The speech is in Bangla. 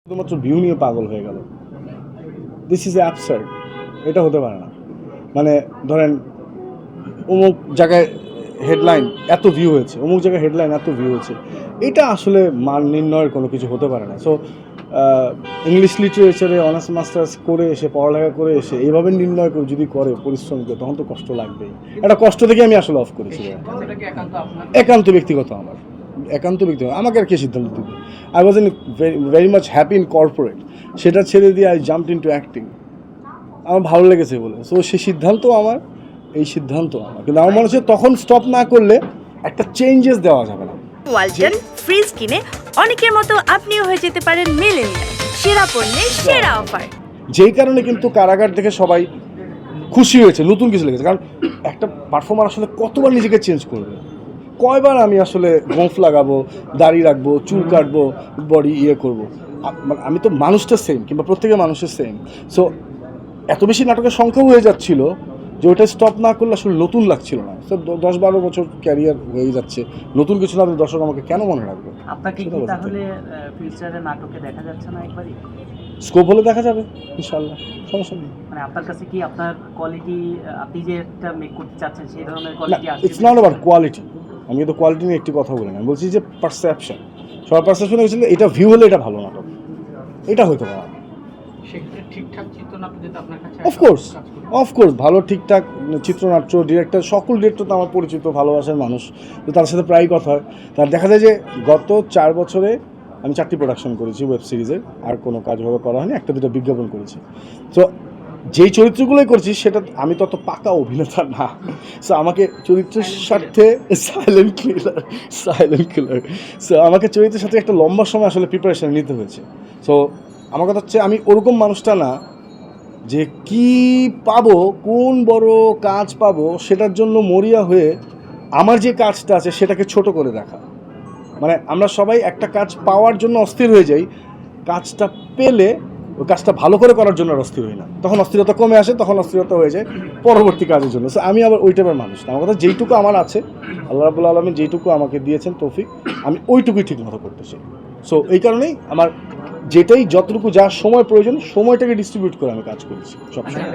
শুধুমাত্র ভিউ নিয়ে পাগল হয়ে গেল। This is absurd. এটা হতে পারে না। মানে ধরেন অমুক জায়গায় হেডলাইন এত ভিউ হয়েছে, অমুক জায়গায় হেডলাইন এত ভিউ হয়েছে, এটা আসলে মান নির্ণয়ের কোনো কিছু হতে পারে না। সো ইংলিশ লিটারেচারে অনার্স মাস্টার্স করে এসে, পড়ালেখা করে এসে এইভাবে নির্ণয় করে যদি করে পরিশ্রম করে, তখন তো কষ্ট লাগবেই। একটা কষ্ট থেকে আমি আসলে অফ করেছি। একান্ত ব্যক্তিগত আমার, একান্ত ব্যক্তিগত। আমাকে আর কে সিদ্ধান্ত দেবে? I was in very much happy in corporate, সেটা ছেড়ে দিয়ে আই জাম্পড ইনটু অ্যাক্টিং। আমার ভালো লেগেছে বলে। সো সেই সিদ্ধান্ত আমার, এই সিদ্ধান্ত আমার। কিন্তু আমার মনে হচ্ছে তখন স্টপ না করলে একটা চেঞ্জেস দেওয়া যাবে না। ওয়ালটন ফ্রিজ কিনে অনেকের মতো আপনিও হয়ে যেতে পারেন মিলেনিয়াল। সেরা পণ্যের সেরা অফার। যেই কারণে কিন্তু কারাগার থেকে সবাই খুশি হয়েছে, নতুন কিছু লেগেছে। কারণ একটা পারফর্মার আসলে কতবার নিজেকে চেঞ্জ করবে, কয়বার আমি আসলে গোঁফ লাগাবো, দাড়ি রাখবো, চুল কাটবো, বডি করবো। আমি তো মানুষটা সেম, কিংবা প্রত্যেকের মানুষের সেম। সো এত বেশি নাটকের সংখ্যাও হয়ে যাচ্ছিল যে ওটা স্টপ না করলে আসলে নতুন লাগছিল না। তো 10-12 বছর ক্যারিয়ার হয়ে যাচ্ছে, নতুন কিছু না, দর্শক আমাকে কেন মনে রাখবে? আপনাকে কি তাহলে ফিউচারে নাটকে দেখা যাচ্ছে না একবারই? স্কোপ হলে দেখা যাবে ইনশাআল্লাহ, সমস্যা নেই। মানে আপনার কাছে কি আপনার কোয়ালিটি, আপনি যে একটা মেক করতে চাচ্ছেন সেই ধরনের কোয়ালিটি আসছে? It's not about quality. আমি তো কোয়ালিটি নিয়ে একটি কথা বলি না, আমি বলছি যে পারসেপশন। সবার পারসেপশন হয়েছিল এটা ভিউ হলে এটা ভালো নাটক, এটা হইতে পারে। অফকোর্স ভালো ঠিকঠাক চিত্রনাট্য, ডিরেক্টর, সকল ডিরেক্টর তো আমার পরিচিত, ভালোবাসার মানুষ, তো তার সাথে প্রায় কথা হয়। তার দেখা যায় যে গত 4 বছরে আমি 4টি প্রোডাকশন করেছি ওয়েব সিরিজের, আর কোনো কাজভাবে করা হয়নি, একটা দুটো বিজ্ঞাপন করেছি। তো যেই চরিত্রগুলোই করছি সেটা আমি তত পাকা অভিনেতা না। সো আমাকে চরিত্রের স্বার্থে সাইলেন্ট কিলার সো আমাকে চরিত্রের সাথে একটা লম্বা সময় আসলে প্রিপারেশন নিতে হয়েছে। সো আমার কথা হচ্ছে আমি ওরকম মানুষটা না যে কি পাবো, কোন বড় কাজ পাবো সেটার জন্য মরিয়া হয়ে আমার যে কাজটা আছে সেটাকে ছোট করে দেখা। মানে আমরা সবাই একটা কাজ পাওয়ার জন্য অস্থির হয়ে যাই, কাজটা পেলে ওই কাজটা ভালো করে করার জন্য অস্থির হই না। তখন অস্থিরতা কমে আসে, তখন অস্থিরতা হয়ে যায় পরবর্তী কাজের জন্য। সো আমি আবার ওই টাইপের মানুষ না। আমার কথা যেইটুকু আমার আছে, আল্লাহ রাব্বুল আলামিন যেইটুকু আমাকে দিয়েছেন তৌফিক, আমি ওইটুকুই ঠিক মতো করতে চাই। সো এই কারণেই আমার যেটাই যতটুকু যা সময় প্রয়োজন, সময়টাকে ডিস্ট্রিবিউট করে আমি কাজ করেছি সবসময়।